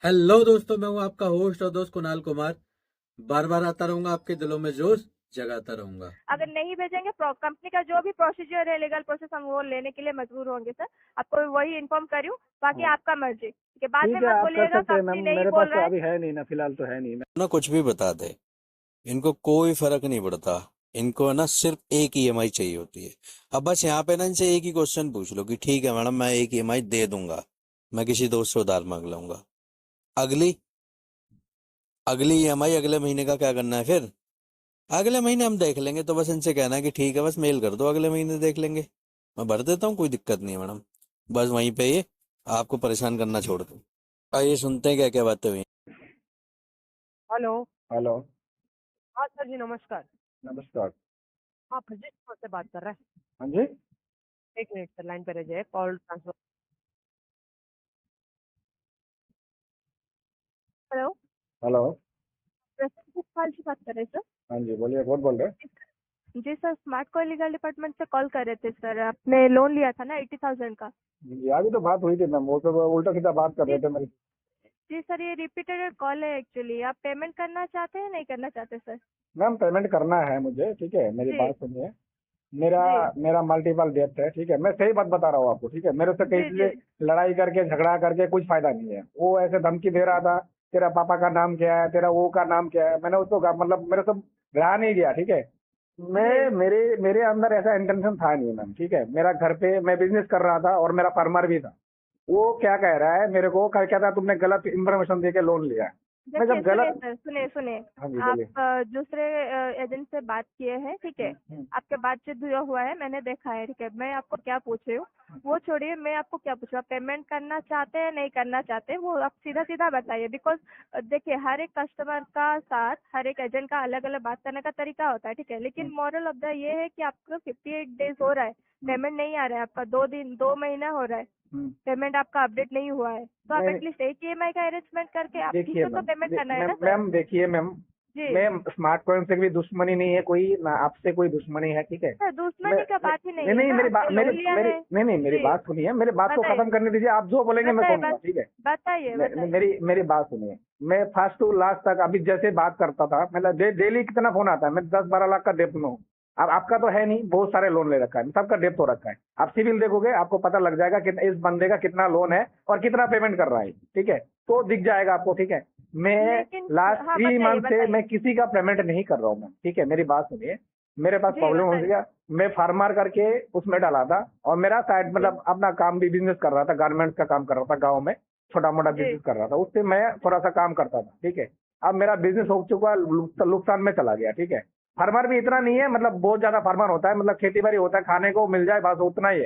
Hello दोस्तों, मैं हूं आपका होस्ट और दोस्त कुणाल कुमार। बार बार आता रहूंगा, आपके दिलों में जोश जगाता रहूंगा। अगर नहीं भेजेंगे कंपनी का जो भी प्रोसीजर है, लीगल प्रोसेस, हम वो लेने के लिए मजबूर होंगे सर। आपको वही इन्फॉर्म करी हूँ, बाकी हाँ, आपका मर्जी। ठीक है, बाद में ठीक है, मत आप कर बोलिएगा सकते हैं मैम। कंपनी नहीं मेरे पास बोल तो रहा है। अभी है नहीं ना, फिलहाल तो है नहीं ना कुछ भी बता दे, इनको कोई फर्क नहीं पड़ता। इनको है ना सिर्फ एक ईएमआई चाहिए होती है। अब बस यहाँ पे ना इनसे एक ही क्वेश्चन पूछ लो कि ठीक है मैडम, मैं एक ईएमआई दे दूंगा, मैं किसी दोस्त से उधार मांग लूंगा। अगली अगली ईएमआई अगले महीने का क्या करना है फिर? अगले महीने हम देख लेंगे। तो बस इनसे कहना है कि ठीक है, बस मेल कर दो, अगले महीने देख लेंगे। मैं भर देता हूँ, कोई दिक्कत नहीं है मैडम। बस वहीं पे ये आपको परेशान करना छोड़ दो। आइए सुनते हैं क्या क्या बातें हुई। हेलो। हेलो। हाँ सर जी, नमस्कार। नमस्कार। हाँ, फर्जी स्टोर से बात कर रहे हैं। हाँ जी। एक मिनट सर, लाइन पे रहिए, कॉल ट्रांसफर। Hello, hello. प्रसन्न पाल से बात कर रहे हैं हाँ जी, बोलिए, कौन बोल रहे सर। जी सर, स्मार्ट को लीगल डिपार्टमेंट से कॉल कर रहे थे सर। आपने लोन लिया था ना 80,000 का। हैं? जी, अभी तो बात हुई थी मैम, वो तो उल्टा सीधा बात कर रहे जी थे मेरे। जी सर, ये रिपीटेड कॉल है एक्चुअली। आप पेमेंट करना चाहते हैं, नहीं करना चाहते सर? मैम, पेमेंट करना है मुझे, ठीक है, मेरी जी बात सुनिए। मेरा जी मेरा मल्टीपल डेप्ट है, ठीक है, मैं सही बात बता रहा हूँ आपको, ठीक है, मेरे से जी कहीं जी से लड़ाई करके झगड़ा करके कुछ फायदा नहीं है। वो ऐसे धमकी दे रहा था, तेरा पापा का नाम क्या है, तेरा वो का नाम क्या है, मैंने उसको मतलब मेरे से रहा नहीं गया, ठीक है। जी। मैं मेरे मेरे अंदर ऐसा इंटेंशन था नहीं मैम, ठीक है। मेरा घर पे मैं बिजनेस कर रहा था और मेरा फार्मर भी था। वो क्या कह रहा है मेरे को, कल क्या था, तुमने गलत इन्फॉर्मेशन दे के लोन लिया है। मैं देखिए जब सुनिए गलत। सर, सुनिए सुनिए। हाँ जी, आप बोलिए। दूसरे एजेंट से बात किए हैं, ठीक है। आपके बातचीत हुआ है, मैंने देखा है, ठीक है। मैं आपको क्या पूछ रही हूँ वो छोड़िए, मैं आपको क्या पूछ रही हूँ, आप पेमेंट करना चाहते हैं, नहीं करना चाहते, वो आप सीधा सीधा बताइए। बिकॉज देखिए, हर एक कस्टमर का साथ, हर एक एजेंट का अलग अलग बात करने का तरीका होता है, ठीक है। लेकिन मॉरल ऑफ द ये है कि आपको 58 डेज हो रहा है, पेमेंट नहीं आ रहा है आपका। 2 दिन 2 महीना हो रहा है, हम्म, पेमेंट आपका अपडेट नहीं हुआ है। तो आप नहीं, एटलीस्ट एक ईएमआई का अरेंजमेंट करके आप देखिए किसी को तो मैम, पेमेंट करना है मैम ना सर। मैम देखिए मैम, जी मैं स्मार्ट कॉइन से भी दुश्मनी नहीं है कोई ना, आपसे कोई दुश्मनी है, ठीक है। सर, मैं दुश्मनी का बात ही नहीं नहीं है नहीं, ना, मेरी आपने बात मेरी लोन लिया मेरी है। नहीं नहीं, मेरी जी बात सुनिए, मेरी बात को बताइए खत्म करने दीजिए। आप जो बोलेंगे मैं बताइए सुनूंगा, बात, ठीक है। बताइए बताइए। मेरी मेरी बात सुनिए। मैं फर्स्ट टू लास्ट तक अभी जैसे बात करता था, मतलब डेली कितना फोन आता है, मैं 10-12 लाख का डेप्ट में हूँ। अब आपका तो है नहीं, बहुत सारे लोन ले रखा है, सबका डेप्ट हो रखा है। आप सिविल देखोगे आपको पता लग जाएगा कि इस बंदे का कितना लोन है और कितना पेमेंट कर रहा है, ठीक है। तो दिख जाएगा आपको, ठीक है। मैं लेकिन लास्ट हाँ, 3 मंथ बताइए से बताइए। मैं किसी का पेमेंट नहीं कर रहा हूँ मैं, ठीक है, मेरी बात सुनिए। मेरे पास जी प्रॉब्लम हो बताइए। गया। मैं फार्मर करके उसमें डाला था, और मेरा साइड जी मतलब अपना काम भी बिजनेस कर रहा था, गारमेंट्स का काम कर रहा था गाँव में। छोटा मोटा जी बिजनेस कर रहा था, उससे मैं थोड़ा सा काम करता था, ठीक है। अब मेरा बिजनेस हो चुका, नुकसान में चला गया, ठीक है। फार्मर भी इतना नहीं है, मतलब बहुत ज्यादा फार्मर होता है, मतलब खेती बाड़ी होता है, खाने को मिल जाए बस उतना ही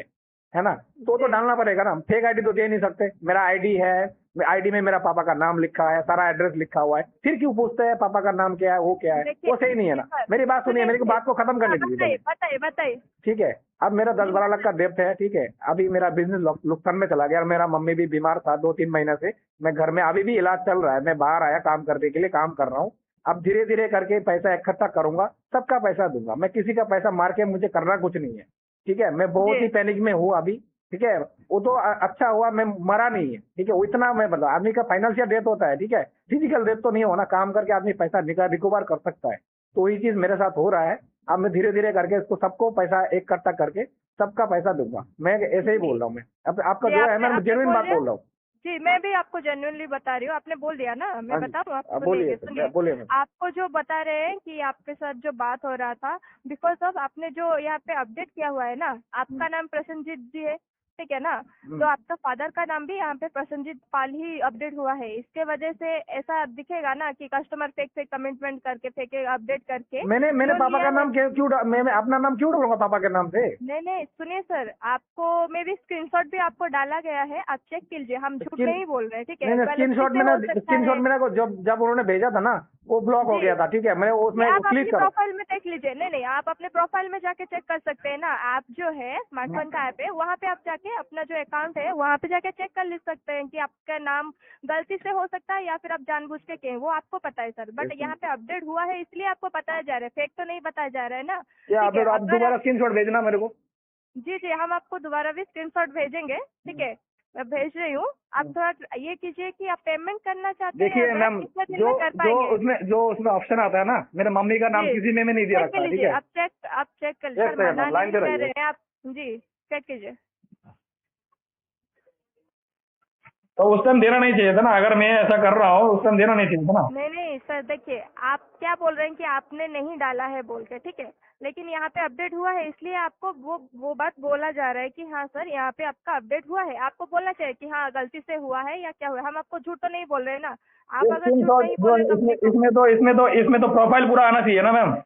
है ना। तो जी। डालना पड़ेगा ना, फेक आईडी तो दे नहीं सकते। मेरा आईडी है, आईडी में मेरा पापा का नाम लिखा है, सारा एड्रेस लिखा हुआ है, फिर क्यों पूछते हैं पापा का नाम क्या है, वो क्या है, देखिए वो सही नहीं है जी ना। सर, मेरी बात सुनिए, सुनिए मेरी सुनिए। बात को खत्म हाँ करने दीजिए बताइए पहले, बताइए बताइए। ठीक है। अब मेरा दस जी बारह लाख का बताइए। डेप्ट है, ठीक है। अभी मेरा बिजनेस नुकसान में चला गया, और मेरा मम्मी भी बीमार था 2-3 महीने से। मैं घर में, अभी भी इलाज चल रहा है, मैं बाहर आया काम करने के लिए, काम कर रहा हूँ। अब धीरे धीरे करके पैसा इकट्ठा करूंगा, सबका पैसा दूंगा मैं, किसी का पैसा मार के मुझे करना कुछ नहीं है, ठीक है। मैं बहुत जी ही पैनिक में हूँ अभी, ठीक है। वो तो अच्छा हुआ मैं मरा नहीं है, ठीक है, वो इतना मैं बता, आदमी का फाइनेंशियल डेथ होता है, ठीक है। फिजिकल डेथ तो नहीं होना, काम करके आदमी पैसा निकाल रिकवर कर सकता है। तो वही चीज मेरे साथ हो रहा है। अब मैं धीरे धीरे करके इसको सबको पैसा इकट्ठा करके सबका पैसा दूंगा, मैं ऐसे ही जी बोल रहा हूँ मैं। अब आपका जी। जो है, आपने मैं आपने जेन्युइन बोल बात दिया। बोल रहा हूँ। जी, मैं भी आपको जेन्युइनली बता रही हूँ। आपने बोल दिया ना, मैं हाँ जी, बता दूँ, आप आप बोलिए सुनेंगे, सर, सुनिए। बोलिए मैम। आपको जो बता रहे हैं कि आपके साथ जो बात हो रहा था, बिकॉज ऑफ आपने जो यहाँ पे अपडेट किया हुआ है ना, हम्म, आपका नाम प्रसन्नजीत जी है, ठीक है ना। तो हम्म। आपका फादर का नाम भी यहाँ पे प्रसन्नजीत पाल ही अपडेट हुआ है। इसके वजह से ऐसा दिखेगा ना कि कस्टमर फेक फेक कमिटमेंट करके, फेक अपडेट करके मैंने लोन पापा लिया का है। नाम मैं अपना नाम क्यों डालूंगा पापा के नाम से? नहीं नहीं, सुनिए सर, आपको मे भी स्क्रीनशॉट भी आपको डाला गया है, आप चेक कीजिए। हम झूठ स्किन नहीं बोल रहे हैं, ठीक नहीं है। नहीं, गलती से हो सकता स्क्रीन शॉट है। मेरे को जब जब उन्होंने भेजा था ना, वो ब्लॉक हो जी गया था, ठीक है। मैं जी, उसमें आप अपनी क्लिक करो। प्रोफाइल में देख लीजिए। नहीं नहीं, आप अपने प्रोफाइल में जाके चेक कर सकते हैं ना। आप जो है स्मार्टफोन का ऐप है, वहाँ पे आप जाके अपना जो अकाउंट है वहाँ पे जाके चेक कर ले सकते हैं कि आपका नाम गलती से हो सकता है या फिर आप जानबूझ के किए, वो आपको पता है सर। बट यहाँ पे अपडेट हुआ है इसलिए आपको बताया जा रहा है, फेक तो नहीं बताया जा रहा है ना। क्या ठीक है, अपडेट? आप अगर आप, दोबारा स्क्रीन शॉट भेजना मेरे को। जी जी, हम आपको दोबारा भी स्क्रीनशॉट भेजेंगे, ठीक है। मैं भेज रही हूँ। आप थोड़ा ये कीजिए कि आप पेमेंट करना चाहते हैं देखिए अगर, मैम, कितने दिन जो में कर जो पाएंगे? उसमें ऑप्शन आता है ना, मेरे मम्मी का नाम जी, किसी में नहीं दिया चेक रखा कर है, ठीक लीजिए, है। आप चेक कर लीजिए एक सर, सेकंड मना आप लाइन नहीं पे कर रहिए। रहे हैं आप। जी, चेक कीजिए। तो उस टाइम देना नहीं चाहिए था ना, अगर मैं ऐसा कर रहा हूँ उस टाइम देना नहीं चाहिए था ना। नहीं नहीं सर, देखिए आप क्या बोल रहे हैं कि आपने नहीं डाला है बोल के, ठीक है, लेकिन यहाँ पे अपडेट हुआ है, इसलिए आपको वो बात बोला जा रहा है कि हाँ सर यहाँ पे आपका अपडेट हुआ है। आपको बोलना चाहिए कि हाँ गलती से हुआ है या क्या हुआ है। हम आपको झूठ तो नहीं बोल रहे हैं ना। आप एक अगर सिम झूठ तो नहीं जो बोले कंपनी को, इसमें तो प्रोफाइल पूरा आना चाहिए ना मैम।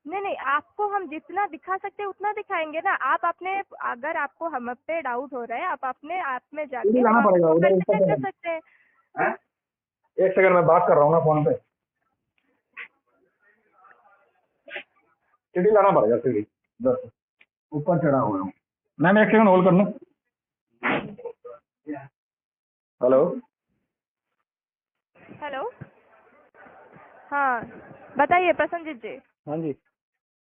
नहीं नहीं, आपको हम जितना दिखा सकते हैं उतना दिखाएंगे ना। आप अपने, अगर आपको हम पे डाउट हो रहा है, आप अपने ऐप में सीढ़ी जाके लाना वहाँ पे पड़ेगा प्रोफाइल उधर, पे ऊपर चेक से कर सकते हैं। हैं? एक सेकंड में बात कर रहा हूँ ना फोन पे, सीढ़ी लाना पड़ेगा, सीढ़ी उधर से ऊपर चढ़ा हुआ हूँ। मैम एक सेकंड होल्ड करना। हेलो, हेलो, हाँ बताइए प्रसन्नजीत जी। हाँ जी।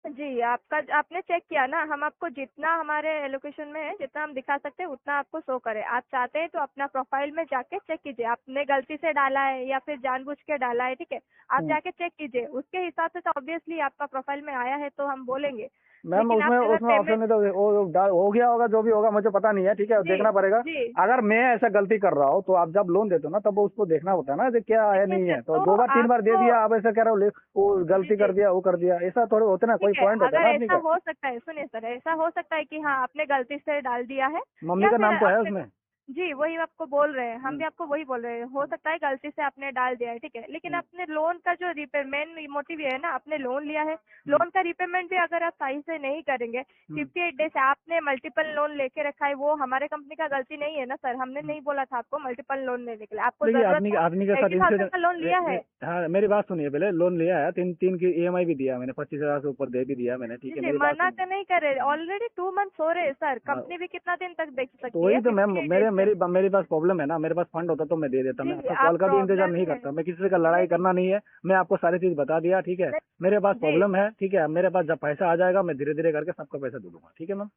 जी, आपका आपने चेक किया ना, हम आपको जितना हमारे लोकेशन में है, जितना हम दिखा सकते हैं उतना आपको शो करें। आप चाहते हैं तो अपना प्रोफाइल में जाके चेक कीजिए, आपने गलती से डाला है या फिर जानबूझ के डाला है, ठीक है, आप जाके चेक कीजिए। उसके हिसाब से तो ऑब्वियसली आपका प्रोफाइल में आया है तो हम बोलेंगे, मैम लेकिन आप उसमें अगर उसमें ऑप्शन पेमेंट, नहीं, तो हो गया होगा, जो भी होगा मुझे पता नहीं है, ठीक है, जी देखना पड़ेगा। जी, अगर मैं ऐसा गलती कर रहा हूँ तो आप जब लोन देते हो ना, तब वो उसको देखना होता है ना कि क्या है ठीक है नहीं है। सर, तो तो 2 बार 3 बार दे आपको, दिया, आप ऐसा कह रहे हो वो जी गलती कर जी, दिया, वो कर दिया, ऐसा थोड़े होते ना, कोई ठीक है, पॉइंट होता है अगर ना आदमी ऐसा का। हो सकता है, सुनिए सर, ऐसा हो सकता है कि हाँ आपने गलती से डाल दिया है, मम्मी या का फिर नाम तो है आपने, उसमें। जी वही आपको बोल रहे हैं, हम भी आपको वही बोल रहे हैं, हो सकता है गलती से आपने डाल दिया है, ठीक है, लेकिन अपने लोन का जो मेन मोटिव ये है ना, आपने लोन लिया है, लोन का रिपेमेंट भी अगर आप सही से नहीं करेंगे, 58 डेज आपने मल्टीपल लोन लेके रखा है, वो हमारे कंपनी का गलती नहीं है ना सर। हमने नहीं बोला था आपको मल्टीपल लोन लेने के लिए, आपको देखिए जरूरत आदमी था, आदमी के साथ 80,000 इंसिडेंट, का लोन लिया है। हाँ मेरी बात सुनिए, पहले लोन लिया है, 3 की ईएमआई भी दिया मैंने, 25,000 से ऊपर दे भी दिया मैंने, जी ठीक है, जी, मेरी बात मना सुनिए। तो नहीं कर रहे, ऑलरेडी 2 मंथ्स हो रहे हैं सर, हाँ, कंपनी भी कितना दिन तक देख तो सकती है, वही तो मैम, 58 डेज से। मेरे पास प्रॉब्लम है ना, मेरे पास फंड होता तो मैं दे देता, मैं जी, आपका आप कॉल का भी इंतजार प्रॉब्लम नहीं है, करता, मैं किसी से का नहीं लड़ाई नहीं, करना नहीं है, मैं आपको सारी चीज बता दिया, ठीक है। मेरे पास जी प्रॉब्लम है, ठीक है, मेरे पास जब पैसा आ जाएगा मैं धीरे धीरे करके सबका पैसा दे दूंगा, ठीक है मैम,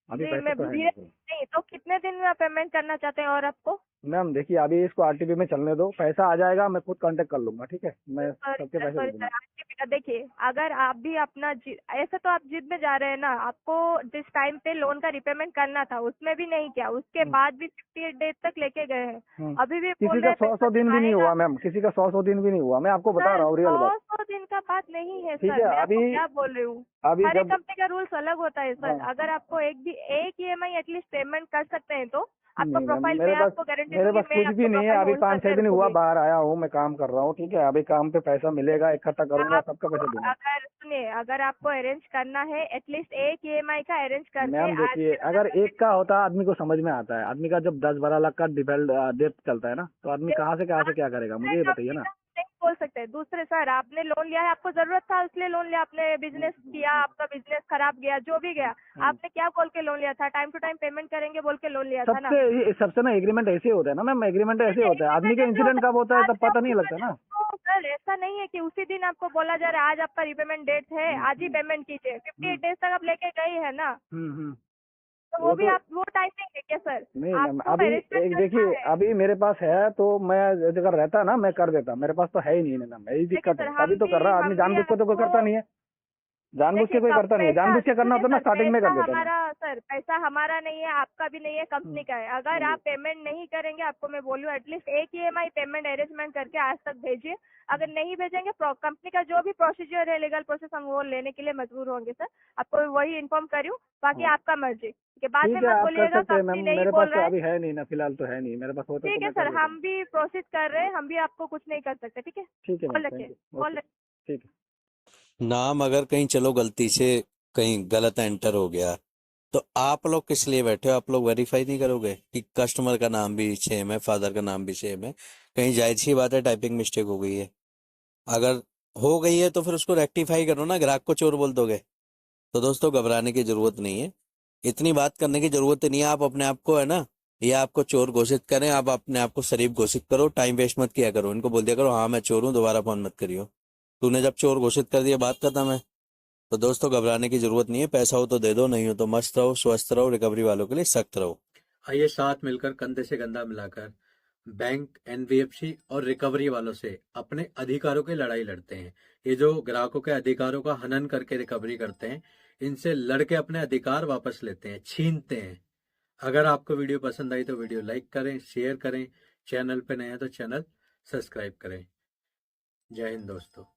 अभी जी, पैसा मैं तो है धीरे, नहीं। नहीं तो कितने दिन में आप पेमेंट करना चाहते हैं और आपको? मैम देखिए, अभी इसको आरटीपी में चलने दो, पैसा आ जाएगा मैं खुद कांटेक्ट कर लूंगा, ठीक है, मैं सॉरी सबके सर, पैसे दे सॉरी दूंगा। सर, आपके बेटा देखिए, अगर आप भी अपना ऐसे तो आप जिद में जा रहे हैं ना, आपको जिस टाइम पे लोन का रिपेमेंट करना था उसमें भी नहीं किया, उसके बाद भी 58 डेज तक लेके गए हैं, हम्म। अभी भी किसी बोल का रहे हैं 100 पैसा दिन भी नहीं आएगा। हुआ मैम, किसी का 100 दिन भी नहीं हुआ, मैं आपको बता सर रहा हूँ रियल बात। 100 दिन का बात नहीं है ठीक सर, है, मैं आपको अभी क्या बोल रही हूँ, अभी हर एक जब, कंपनी का रूल्स अलग होता है सर। हाँ, अगर आपको एक ईएमआई एटलीस्ट पेमेंट कर सकते हैं तो आपका नहीं मैम, प्रोफाइल, मैं आपको गारंटी दूंगी, मैं कुछ आपको भी नहीं है, प्रोफाइल अभी होल्ड 5-6 करके दिन हुआ, रखूंगी। बाहर आया हूँ, मैं काम कर रहा हूँ, ठीक है, अभी काम पे पैसा मिलेगा, इकट्ठा करूंगा, सबका आपको पैसा दूंगा। अगर सुनिए, अगर आपको अरेंज करना है एटलीस्ट एक ईएमआई का अरेंज करके मैम आज देखिए, के अगर समय एक का होता आदमी को समझ में आता है, आदमी का जब 10-12 लाख का डिफेल्ट डेट चलता है ना, तो आदमी कहाँ से क्या करेगा, मुझे ये बताइए ना। नहीं बोल सकते दूसरे सर, आपने लोन लिया है, आपको जरूरत था इसलिए लोन लिया, आपने बिजनेस किया, आपका बिजनेस खराब गया, जो भी गया, आपने क्या बोल के लोन लिया था? टाइम टू टाइम पेमेंट करेंगे बोल के लोन लिया था ना। सबसे ना एग्रीमेंट ऐसे होता है ना मैम, एग्रीमेंट ऐसे होता है, आदमी एग्रीमेंट का ऐसे इंसिडेंट होता कब होता है, है आज तब मैं पता नहीं आपको लगता ना। तो सर ऐसा नहीं है कि उसी दिन आपको बोला जा रहा है आज आपका रिपेमेंट डेट है, आज ही पेमेंट कीजिए, 58 डेज तक आप लेके गए हैं ना, हम्म। तो वो वो भी तो आप वो टाइमिंग है क्या सर? नहीं मैम, आपको अभी अरेंजमेंट एक करना देखिए, है। अभी मेरे पास है तो मैं, अगर रहता ना मैं कर देता, मेरे पास तो है ही नहीं ना मैम, यही देखिए दिक्कत है, सर, तभी तो कर रहा आदमी, हम भी जानबूझ के तो कोई आपको, करता नहीं है, जानबूझ के देखिए कोई कब करता नहीं है, पैसा, जानबूझ के करना सुनिए होता ना सर, स्टार्टिंग में पैसा कर देता मैं। हमारा, सर पैसा हमारा नहीं है, आपका भी नहीं है, कंपनी का है। अगर आप पेमेंट नहीं करेंगे, आपको मैं बोलूँ एटलीस्ट एक ईएमआई पेमेंट अरेंजमेंट करके आज तक भेजिए। अगर नहीं भेजेंगे, कंपनी का जो भी प्रोसीजर है, लीगल प्रोसेस, हम वो लेने के लिए मजबूर होंगे सर। आपको वही इन्फॉर्म करूँ, बाकी आपका मर्जी, ठीक है, बाद में ठीक है, मत आप कर बोलिएगा सकते हैं मैम, कंपनी नहीं मेरे पास बोल तो रहा है। अभी है नहीं ना, फिलहाल तो है नहीं, मेरे पास होता तो ठीक है मैं कर सर, देता। हम भी प्रोसेस कर रहे हैं, हम भी आपको कुछ नहीं कर सकते, ठीक है, ठीक है मैम, कॉल थैंक रखिए, यू, कॉल ओके, ठीक है। नाम अगर कहीं चलो गलती से कहीं गलत एंटर हो गया, तो आप लोग किस लिए बैठे हो? आप लोग वेरीफाई नहीं करोगे कि कस्टमर का नाम भी सेम है, फादर का नाम भी सेम है? कहीं जाहिर सी बात है टाइपिंग मिस्टेक हो गई है। अगर हो गई है तो फिर उसको रेक्टिफाई करो ना, ग्राहक को चोर बोल दोगे? तो दोस्तों घबराने की जरूरत नहीं है, इतनी बात करने की जरूरत नहीं है। आप अपने आप को है ना, या आपको चोर घोषित करें, आप अपने आप को शरीफ घोषित करो, टाइम वेस्ट मत किया करो, इनको बोल दिया करो हाँ मैं चोर हूँ, दोबारा फोन मत करियो। तूने जब चोर घोषित कर दिया, बात खत्म है। तो दोस्तों घबराने की जरूरत नहीं है, पैसा हो तो दे दो, नहीं हो तो मस्त रहो, स्वस्थ रहो, रिकवरी वालों के लिए सख्त रहो। आइए साथ मिलकर कंधे से कंधा मिलाकर बैंक, एनबीएफसी और रिकवरी वालों से अपने अधिकारों की लड़ाई लड़ते हैं। ये जो ग्राहकों के अधिकारों का हनन करके रिकवरी करते हैं, इनसे लड़के अपने अधिकार वापस लेते हैं, छीनते हैं। अगर आपको वीडियो पसंद आई तो वीडियो लाइक करें, शेयर करें, चैनल पे नए हैं तो चैनल सब्सक्राइब करें। जय हिंद दोस्तों।